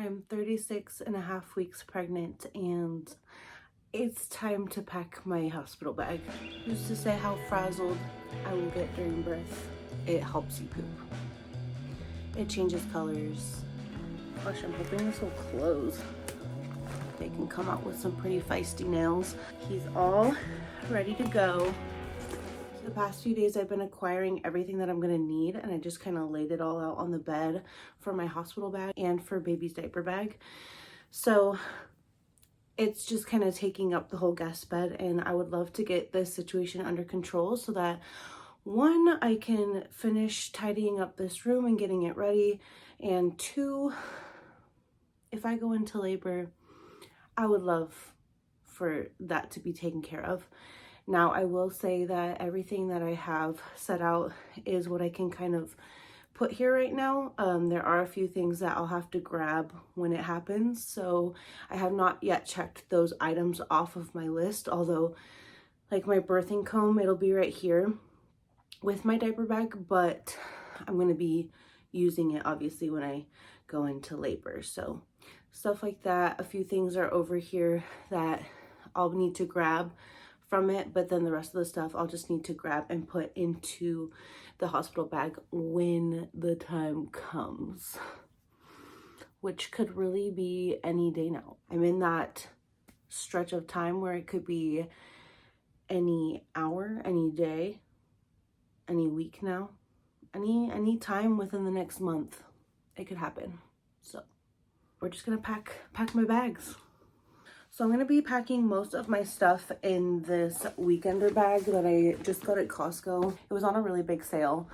I'm 36 and a half weeks pregnant, and it's time to pack my hospital bag. Used to say how frazzled I will get during birth. It helps you poop. It changes colors. Gosh, I'm hoping this will close. They can come out with some pretty feisty nails. He's all ready to go. The past few days I've been acquiring everything that I'm gonna need, and I just kind of laid it all out on the bed for my hospital bag and for baby's diaper bag. So it's just kind of taking up the whole guest bed, and I would love to get this situation under control so that one, I can finish tidying up this room and getting it ready, and two, if I go into labor, I would love for that to be taken care of. Now, I will say that everything that I have set out is what I can kind of put here right now. There are a few things that I'll have to grab when it happens, so I have not yet checked those items off of my list, although like my birthing comb, it'll be right here with my diaper bag, but I'm going to be using it obviously when I go into labor. So stuff like that. A few things are over here that I'll need to grab from it, but then the rest of the stuff I'll just need to grab and put into the hospital bag when the time comes, which could really be any day now. I'm in that stretch of time where it could be any hour, any day, any week now, any time within the next month it could happen. So we're just gonna pack my bags. So I'm going to be packing most of my stuff in this weekender bag that I just got at Costco. It was on a really big sale.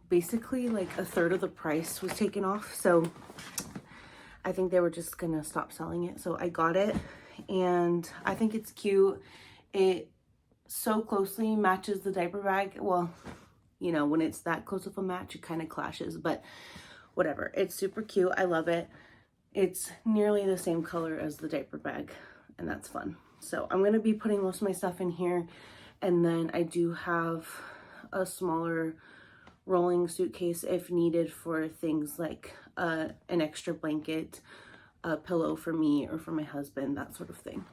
Basically like a third of the price was taken off. So I think they were just going to stop selling it. So I got it and I think it's cute. It so closely matches the diaper bag. Well, you know, when it's that close of a match, it kind of clashes, but whatever. It's super cute. I love it. It's nearly the same color as the diaper bag, and that's fun. So I'm going to be putting most of my stuff in here, and then I do have a smaller rolling suitcase if needed for things like an extra blanket, a pillow for me or for my husband, that sort of thing.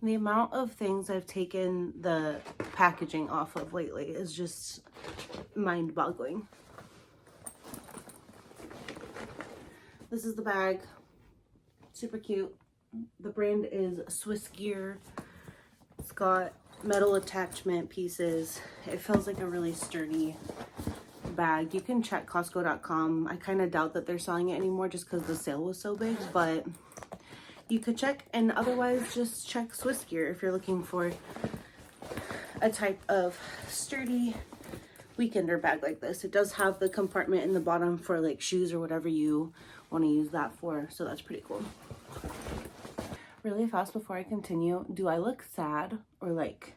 The amount of things I've taken the packaging off of lately is just mind-boggling. This is the bag. Super cute. The brand is Swiss Gear. It's got metal attachment pieces. It feels like a really sturdy bag. You can check Costco.com. I kind of doubt that they're selling it anymore just because the sale was so big, but you could check, and otherwise just check Swiss Gear if you're looking for a type of sturdy weekender bag like this. It does have the compartment in the bottom for like shoes or whatever you want to use that for, so that's pretty cool. Really fast before I continue, do I look sad or like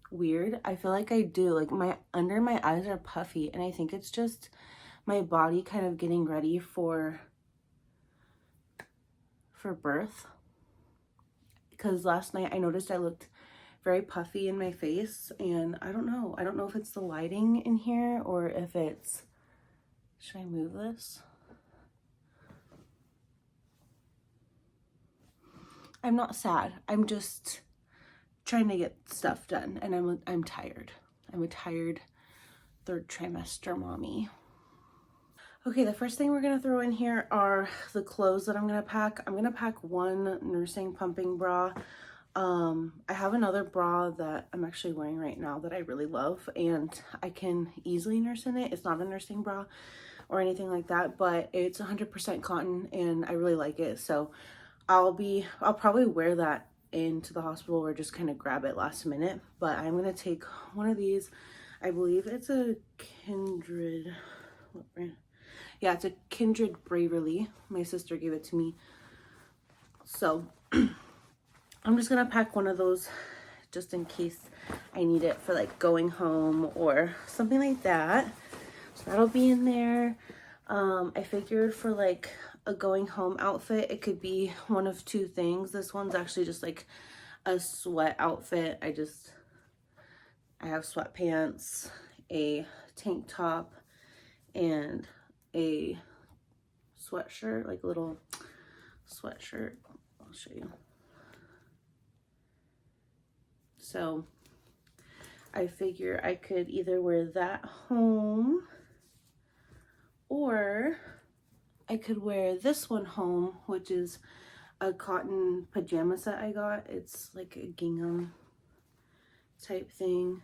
weird? I feel like I do. Like under my eyes are puffy, and I think it's just my body kind of getting ready for birth, because last night I noticed I looked very puffy in my face, and I don't know if it's the lighting in here or if it's, should I move this? I'm not sad, I'm just trying to get stuff done, and I'm tired. I'm a tired third trimester mommy. Okay, the first thing we're going to throw in here are the clothes that I'm going to pack. I'm going to pack one nursing pumping bra. I have another bra that I'm actually wearing right now that I really love, and I can easily nurse in it. It's not a nursing bra or anything like that, but it's 100% cotton and I really like it. So I'll probably wear that into the hospital or just kind of grab it last minute. But I'm going to take one of these. I believe it's a Kindred, what brand? Yeah, it's a Kindred Braverly. My sister gave it to me. So I'm just going to pack one of those just in case I need it for like going home or something like that. So that'll be in there. I figured for like a going home outfit, it could be one of two things. This one's actually just like a sweat outfit. I just I have sweatpants, a tank top, and a sweatshirt, like a little sweatshirt. I'll show you. So I figure I could either wear that home, or I could wear this one home, which is a cotton pajama set I got. It's like a gingham type thing.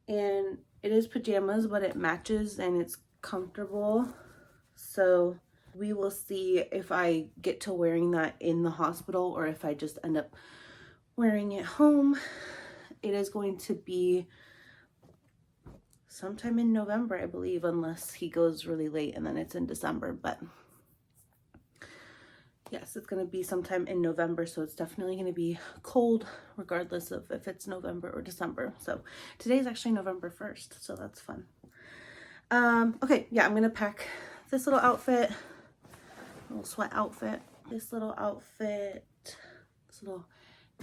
And it is pajamas, but it matches and it's comfortable. So we will see if I get to wearing that in the hospital or if I just end up wearing it home. It is going to be sometime in November, I believe, unless he goes really late and then it's in December. But yes, it's going to be sometime in November, so it's definitely going to be cold regardless of if it's November or December. So today is actually November 1st, so that's fun. Okay, yeah, I'm going to pack this little outfit, little sweat outfit, this little outfit, this little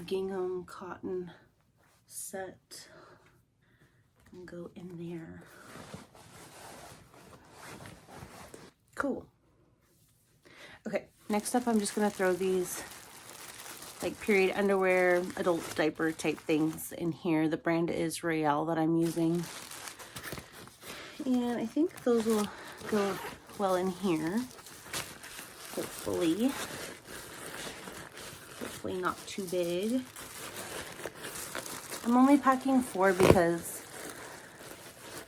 gingham cotton set, and go in there. Cool. Okay, next up I'm just gonna throw these like period underwear, adult diaper type things in here. The brand is Royale that I'm using. And I think those will go well in here. Hopefully. Hopefully not too big. I'm only packing 4 because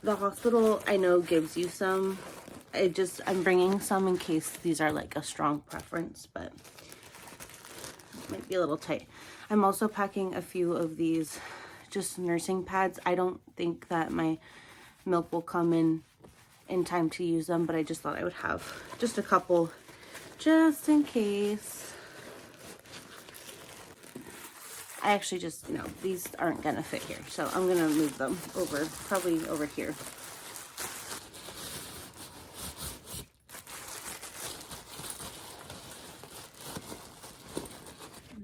the hospital I know gives you some. I'm bringing some in case these are like a strong preference, but it might be a little tight. I'm also packing a few of these just nursing pads. I don't think that my milk will come in time to use them, but I just thought I would have just a couple just in case. I actually just, these aren't gonna fit here, so I'm gonna move them over, probably over here.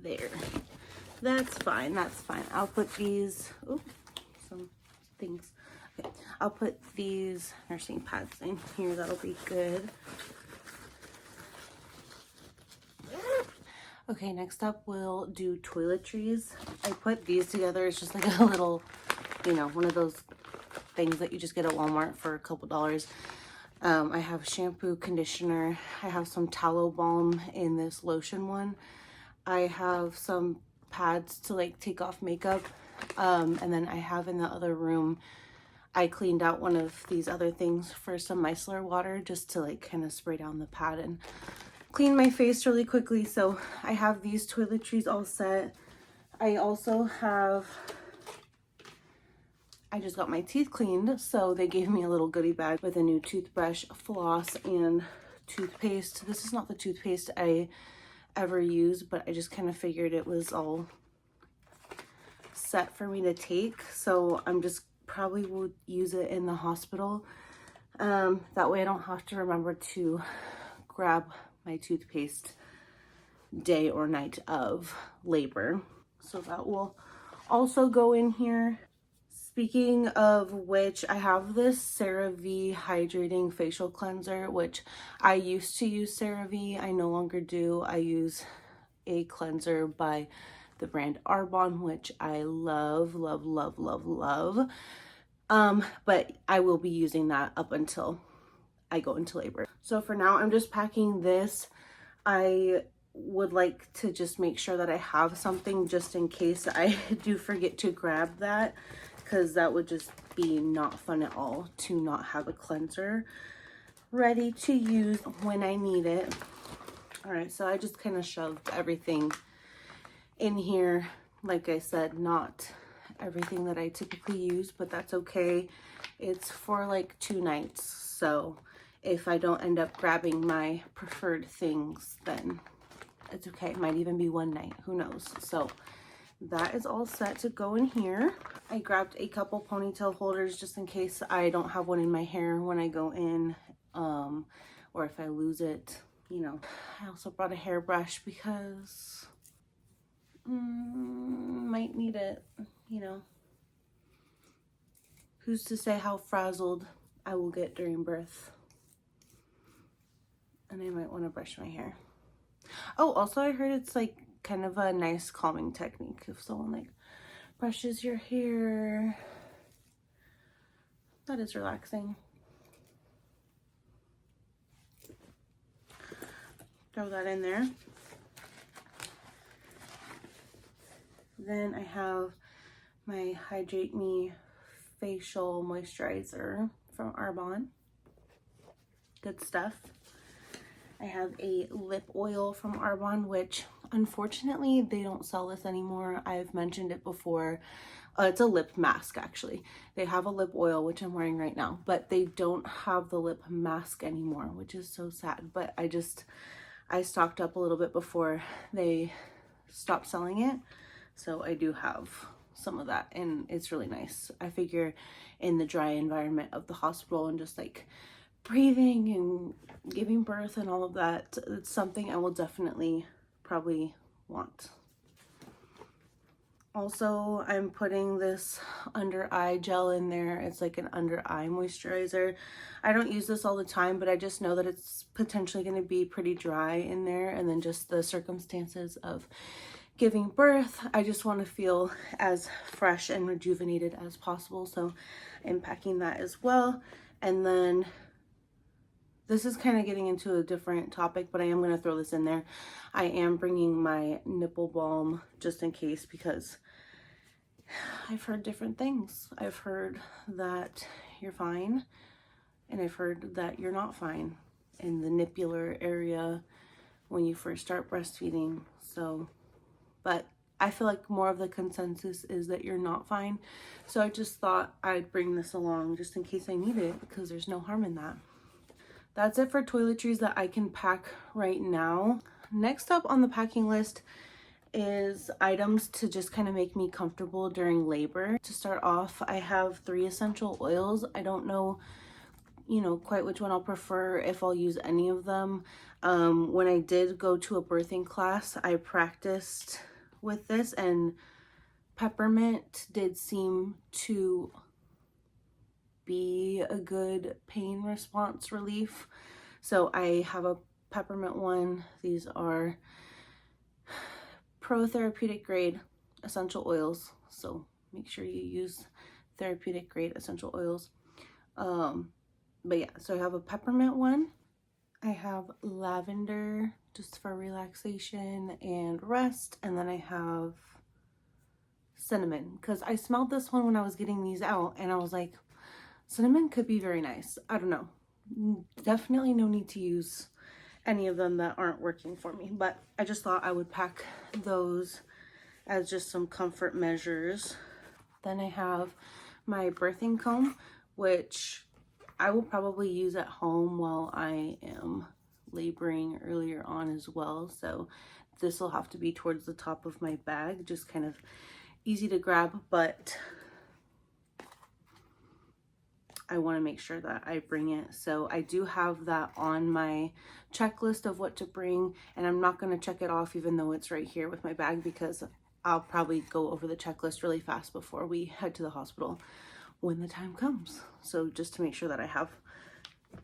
There. That's fine, that's fine. I'll put these, some things. Okay, I'll put these nursing pads in here, that'll be good. Okay, next up we'll do toiletries. I put these together. It's just like a little, one of those things that you just get at Walmart for a couple dollars. I have shampoo, conditioner. I have some tallow balm in this lotion one. I have some pads to like take off makeup. And then I have in the other room, I cleaned out one of these other things for some micellar water just to like kind of spray down the pad and clean my face really quickly. So I have these toiletries all set. I also have, I just got my teeth cleaned, so they gave me a little goodie bag with a new toothbrush, floss, and toothpaste. This is not the toothpaste I ever use, but I just kind of figured it was all set for me to take, so I'm just probably will use it in the hospital. That way I don't have to remember to grab my toothpaste day or night of labor. So that will also go in here. Speaking of which, I have this CeraVe hydrating facial cleanser, which I used to use CeraVe. I no longer do. I use a cleanser by the brand Arbonne, which I love, love, love, love, love. But I will be using that up until I go into labor. So for now, I'm just packing this. I would like to just make sure that I have something just in case I do forget to grab that, because that would just be not fun at all to not have a cleanser ready to use when I need it. All right, so I just kind of shoved everything in here. Like I said, not everything that I typically use, but that's okay. It's for like 2 nights, so if I don't end up grabbing my preferred things, then it's okay. It might even be 1 night, who knows. So that is all set to go in here. I grabbed a couple ponytail holders just in case I don't have one in my hair when I go in, or if I lose it, I also brought a hairbrush because might need it, Who's to say how frazzled I will get during birth? And I might want to brush my hair. Oh, also I heard it's like kind of a nice calming technique if someone like brushes your hair. That is relaxing. Throw that in there. Then I have my Hydrate Me facial moisturizer from Arbonne. Good stuff. I have a lip oil from Arbonne, which unfortunately they don't sell this anymore. I've mentioned it before. It's a lip mask actually. They have a lip oil, which I'm wearing right now, but they don't have the lip mask anymore, which is so sad. But I stocked up a little bit before they stopped selling it. So I do have some of that and it's really nice. I figure in the dry environment of the hospital and just like breathing and giving birth and all of that, it's something I will definitely probably want. Also, I'm putting this under eye gel in there. It's like an under eye moisturizer. I don't use this all the time, but I just know that it's potentially going to be pretty dry in there, and then just the circumstances of giving birth, I just want to feel as fresh and rejuvenated as possible, so I'm packing that as well. And then this is kind of getting into a different topic, but I am going to throw this in there. I am bringing my nipple balm just in case, because I've heard different things. I've heard that you're fine, and I've heard that you're not fine in the nippular area when you first start breastfeeding. So, but I feel like more of the consensus is that you're not fine. So I just thought I'd bring this along just in case I need it, because there's no harm in that. That's it for toiletries that I can pack right now. Next up on the packing list is items to just kind of make me comfortable during labor. To start off, I have 3 essential oils. I don't know, quite which one I'll prefer, if I'll use any of them. When I did go to a birthing class, I practiced with this, and peppermint did seem to be a good pain response relief. So I have a peppermint one. These are pro therapeutic grade essential oils, so make sure you use therapeutic grade essential oils. But yeah, so I have a peppermint one. I have lavender just for relaxation and rest, and then I have cinnamon, because I smelled this one when I was getting these out and I was like, cinnamon could be very nice. I don't know. Definitely no need to use any of them that aren't working for me, but I just thought I would pack those as just some comfort measures. Then I have my birthing comb, which I will probably use at home while I am laboring earlier on as well. So this will have to be towards the top of my bag, just kind of easy to grab, but I want to make sure that I bring it. So I do have that on my checklist of what to bring, and I'm not going to check it off even though it's right here with my bag, because I'll probably go over the checklist really fast before we head to the hospital when the time comes. So just to make sure that I have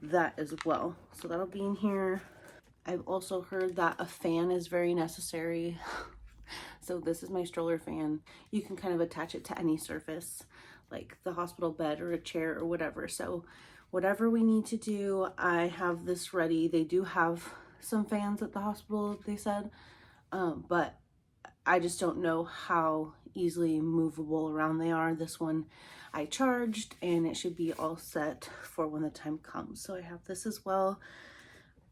that as well. So that'll be in here. I've also heard that a fan is very necessary. So this is my stroller fan. You can kind of attach it to any surface, like the hospital bed or a chair or whatever. So whatever we need to do, I have this ready. They do have some fans at the hospital, they said, but I just don't know how easily movable around they are. This one I charged, and it should be all set for when the time comes. So I have this as well.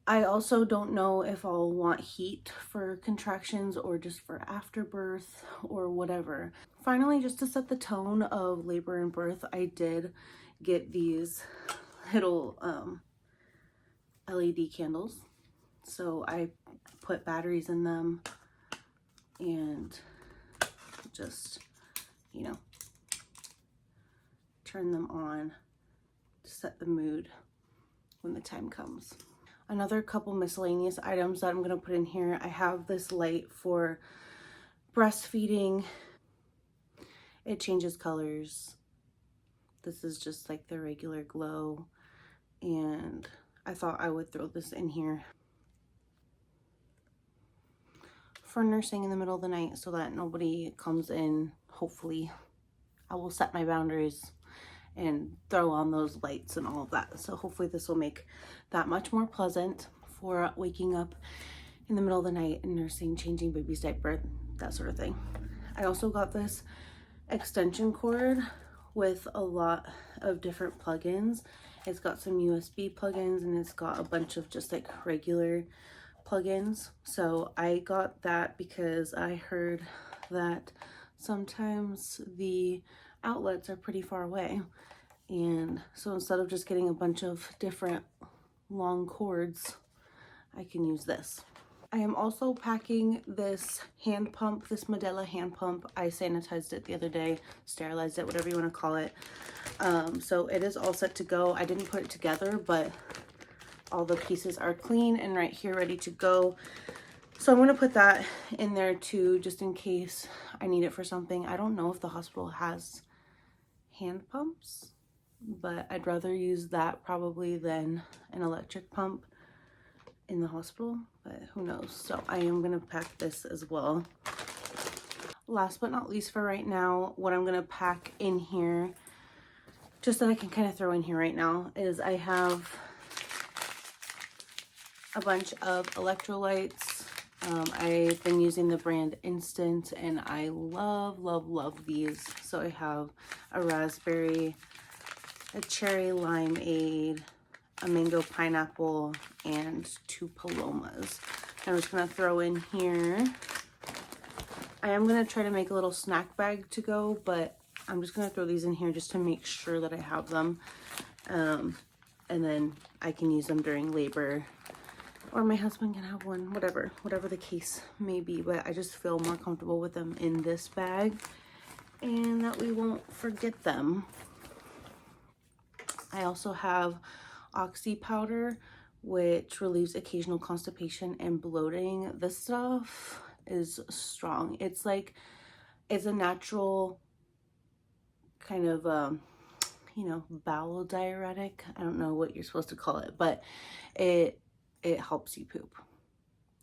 I also don't know if I'll want heat for contractions or just for afterbirth or whatever. Finally, just to set the tone of labor and birth, I did get these little LED candles. So I put batteries in them and just, turn them on to set the mood when the time comes. Another couple miscellaneous items that I'm going to put in here. I have this light for breastfeeding. It changes colors. This is just like the regular glow, and I thought I would throw this in here for nursing in the middle of the night so that nobody comes in. Hopefully I will set my boundaries and throw on those lights and all of that. So hopefully this will make that much more pleasant for waking up in the middle of the night and nursing, changing baby's diaper, that sort of thing. I also got this extension cord with a lot of different plugins. It's got some USB plugins and it's got a bunch of just like regular plugins. So I got that because I heard that sometimes the outlets are pretty far away, and so instead of just getting a bunch of different long cords, I can use this. I am also packing this hand pump, this Medela hand pump. I sanitized it the other day, sterilized it, whatever you want to call it. So it is all set to go. I didn't put it together, but all the pieces are clean and right here ready to go. So I'm going to put that in there too, just in case I need it for something. I don't know if the hospital has hand pumps, but I'd rather use that probably than an electric pump in the hospital, but who knows. So I am going to pack this as well. Last but not least for right now, what I'm going to pack in here, just that I can kind of throw in here right now, is I have a bunch of electrolytes. I've been using the brand Instant and I love these. So I have a raspberry, a cherry limeade, a mango pineapple, and 2 palomas. I'm just gonna throw in here. I am gonna try to make a little snack bag to go, but I'm just gonna throw these in here just to make sure that I have them. And then I can use them during labor, or my husband can have one, whatever the case may be. But I just feel more comfortable with them in this bag and that we won't forget them. I also have oxy powder, which relieves occasional constipation and bloating. This stuff is strong. It's like, it's a natural kind of, you know, bowel diuretic. I don't know what you're supposed to call it, but it helps you poop,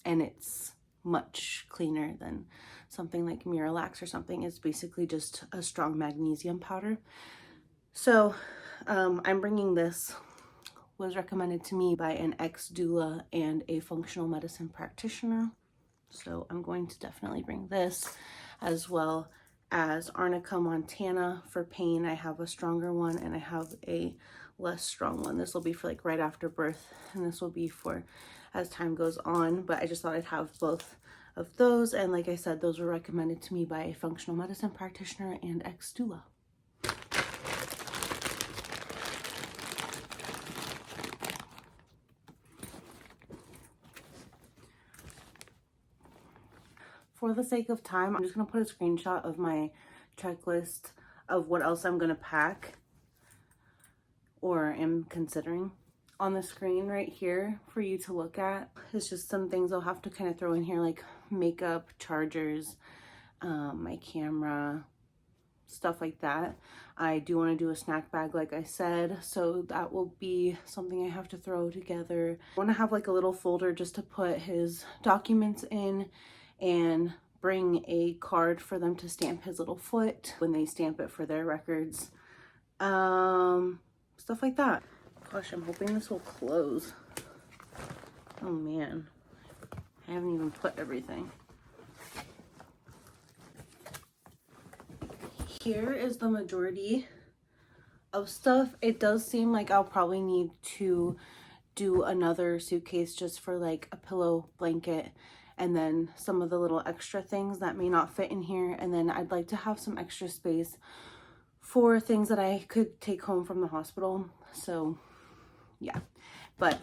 and it's much cleaner than something like Miralax or something. It's basically just a strong magnesium powder. So I'm bringing this, was recommended to me by an ex-doula and a functional medicine practitioner. So I'm going to definitely bring this, as well as Arnica Montana for pain. I have a stronger one and I have a less strong one. This will be for like right after birth, and this will be for as time goes on, but I just thought I'd have both of those. And like I said, those were recommended to me by a functional medicine practitioner and ex-doula. For the sake of time, I'm just going to put a screenshot of my checklist of what else I'm going to pack or am considering on the screen right here for you to look at. It's just some things I'll have to kind of throw in here, like makeup, chargers, my camera, stuff like that. I do want to do a snack bag, like I said, so that will be something I have to throw together. I want to have like a little folder just to put his documents in, and bring a card for them to stamp his little foot when they stamp it for their records. Stuff like that. Gosh, I'm hoping this will close. Oh man, I haven't even put everything. Here is the majority of stuff. It does seem like I'll probably need to do another suitcase just for like a pillow, blanket, and then some of the little extra things that may not fit in here. And then I'd like to have some extra space for things that I could take home from the hospital. So yeah, but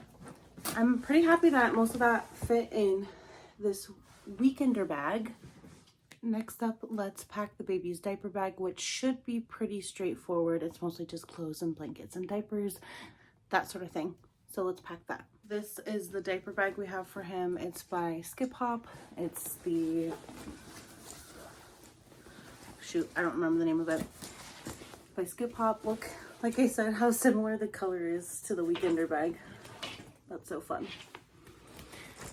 I'm pretty happy that most of that fit in this weekender bag. Next up, let's pack the baby's diaper bag, which should be pretty straightforward. It's mostly just clothes and blankets and diapers, that sort of thing. So let's pack that. This is the diaper bag we have for him. It's by Skip Hop. It's the, shoot, I don't remember the name of it. my Skip Hop. Look, like I said, how similar the color is to the Weekender bag. That's so fun.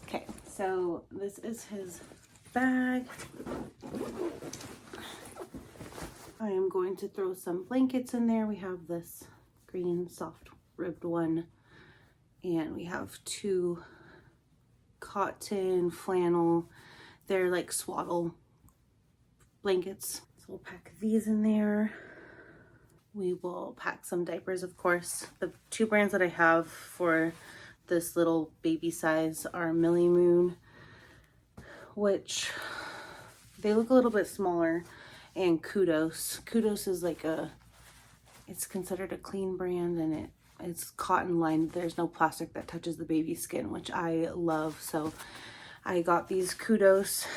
Okay, so this is his bag. I am going to throw some blankets in there. We have this green soft ribbed one, and we have 2 cotton flannel. They're like swaddle blankets. So we'll pack these in there. We will pack some diapers, of course. The 2 brands that I have for this little baby size are Millie Moon, which they look a little bit smaller, and Kudos. Kudos is like it's considered a clean brand, and it's cotton lined. There's no plastic that touches the baby skin, which I love. So I got these Kudos.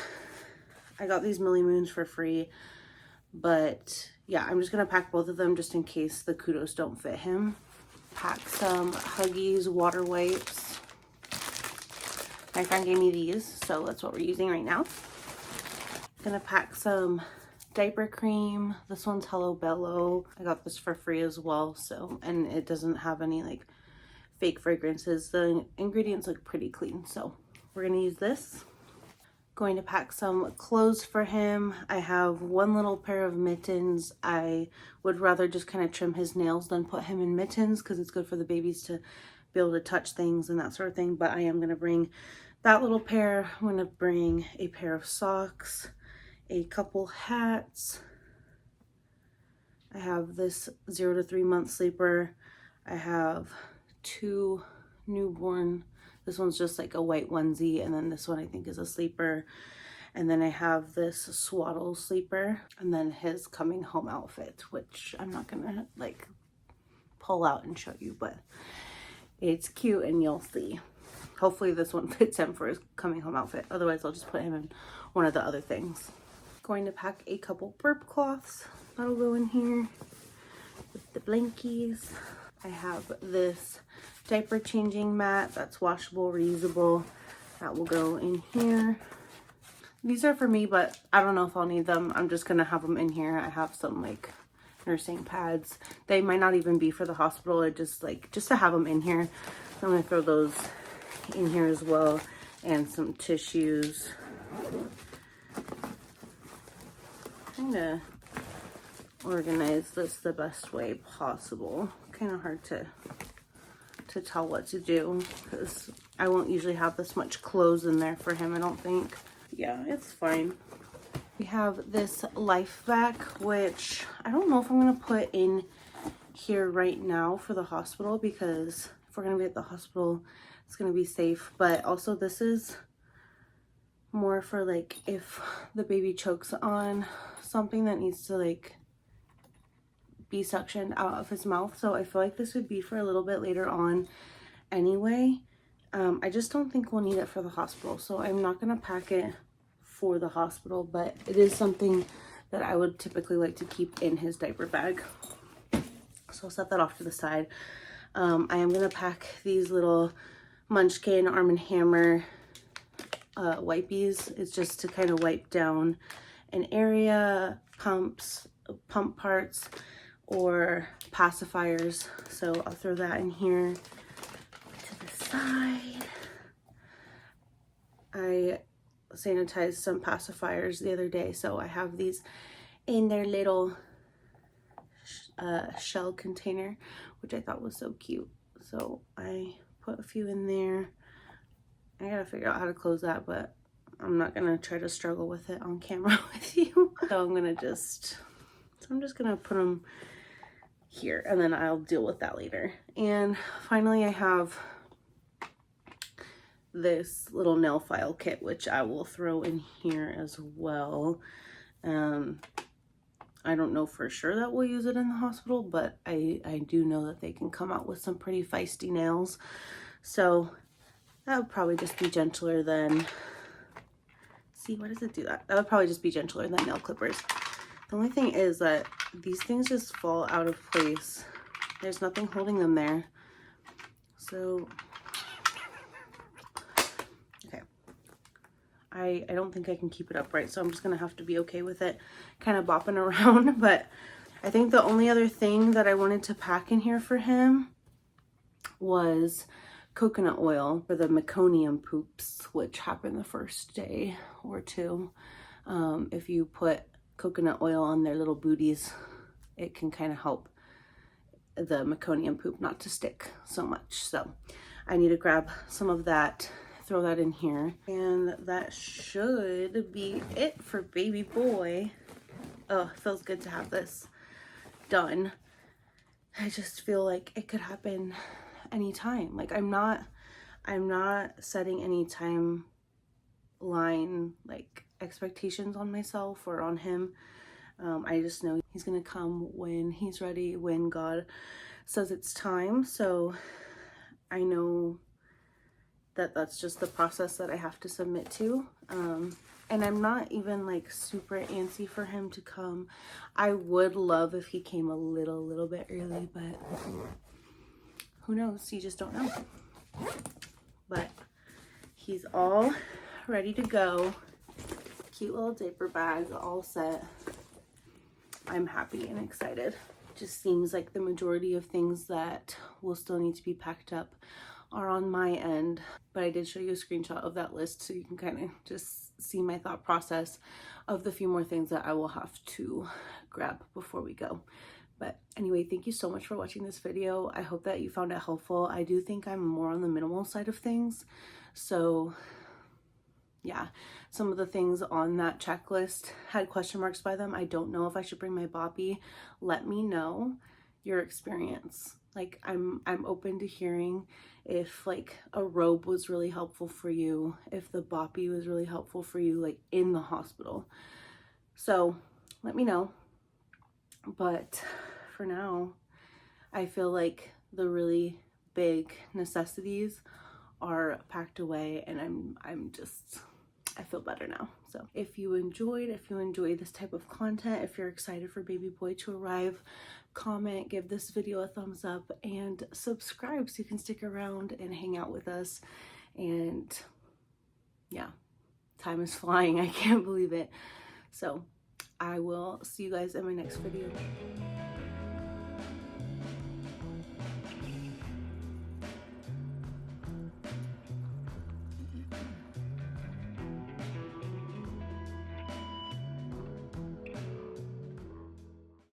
I got these Millie Moons for free, but yeah, I'm just gonna pack both of them just in case the Kudos don't fit him. Pack some Huggies water wipes. My friend gave me these, so that's what we're using right now. Gonna pack some diaper cream. This one's Hello Bello. I got this for free as well, so, and it doesn't have any like fake fragrances. The ingredients look pretty clean, so we're gonna use this. Going to pack some clothes for him. I have 1 little pair of mittens. I would rather just kind of trim his nails than put him in mittens because it's good for the babies to be able to touch things and that sort of thing. But I am going to bring that little pair. I'm going to bring a pair of socks, a couple hats. I have this 0 to 3 month sleeper. I have 2 newborn. This one's just like a white onesie, and then this one I think is a sleeper. And then I have this swaddle sleeper, and then his coming home outfit, which I'm not gonna like pull out and show you, but it's cute and you'll see. Hopefully this one fits him for his coming home outfit. Otherwise I'll just put him in one of the other things. Going to pack a couple burp cloths. That'll go in here with the blankies. I have this diaper changing mat that's washable, reusable. That will go in here. These are for me, but I don't know if I'll need them. I'm just gonna have them in here. I have some like nursing pads. They might not even be for the hospital, or just to have them in here. So I'm gonna throw those in here as well, and some tissues. Kind of organize this the best way possible. Kind of hard to tell what to do because I won't usually have this much clothes in there for him, I don't think. Yeah, it's fine. We have this life vac, which I don't know if I'm gonna put in here right now for the hospital, because if we're gonna be at the hospital, it's gonna be safe. But also this is more for like if the baby chokes on something that needs to like be suctioned out of his mouth. So I feel like this would be for a little bit later on anyway. I just don't think we'll need it for the hospital, so I'm not gonna pack it for the hospital, but it is something that I would typically like to keep in his diaper bag. So I'll set that off to the side. I am gonna pack these little Munchkin Arm & Hammer wipies. It's just to kind of wipe down an area, pump parts, or pacifiers. So I'll throw that in here to the side. I sanitized some pacifiers the other day, so I have these in their little shell container, which I thought was so cute. So I put a few in there. I gotta figure out how to close that, but I'm not gonna try to struggle with it on camera with you. So I'm just gonna put them here, and then I'll deal with that later. And finally I have this little nail file kit, which I will throw in here as well. I don't know for sure that we'll use it in the hospital, but I do know that they can come out with some pretty feisty nails. So that would probably just be gentler than, see, why does it do that? That would probably just be gentler than nail clippers. The only thing is that these things just fall out of place. There's nothing holding them there. So, okay. I don't think I can keep it upright, so I'm just gonna have to be okay with it kind of bopping around, but I think the only other thing that I wanted to pack in here for him was coconut oil for the meconium poops, which happen the first day or two. If you put coconut oil on their little booties, it can kind of help the meconium poop not to stick so much. So I need to grab some of that, throw that in here, and that should be it for baby boy. Oh, it feels good to have this done. I just feel like it could happen anytime. Like I'm not setting any timeline like expectations on myself or on him. I just know he's gonna come when he's ready, when God says it's time. So I know that that's just the process that I have to submit to. And I'm not even like super antsy for him to come. I would love if he came a little bit early, but who knows? You just don't know. But he's all ready to go. Cute little diaper bag, all set. I'm happy and excited. Just seems like the majority of things that will still need to be packed up are on my end, but I did show you a screenshot of that list so you can kind of just see my thought process of the few more things that I will have to grab before we go. But anyway, thank you so much for watching this video. I hope that you found it helpful. I do think I'm more on the minimal side of things, so yeah, some of the things on that checklist had question marks by them. I don't know if I should bring my boppy. Let me know your experience. Like I'm open to hearing if like a robe was really helpful for you, if the boppy was really helpful for you, like in the hospital. So let me know. But for now, I feel like the really big necessities are packed away, and I feel better now. So if you enjoy this type of content, if you're excited for baby boy to arrive, comment, give this video a thumbs up, and subscribe so you can stick around and hang out with us. And yeah, time is flying. I can't believe it. So I will see you guys in my next video.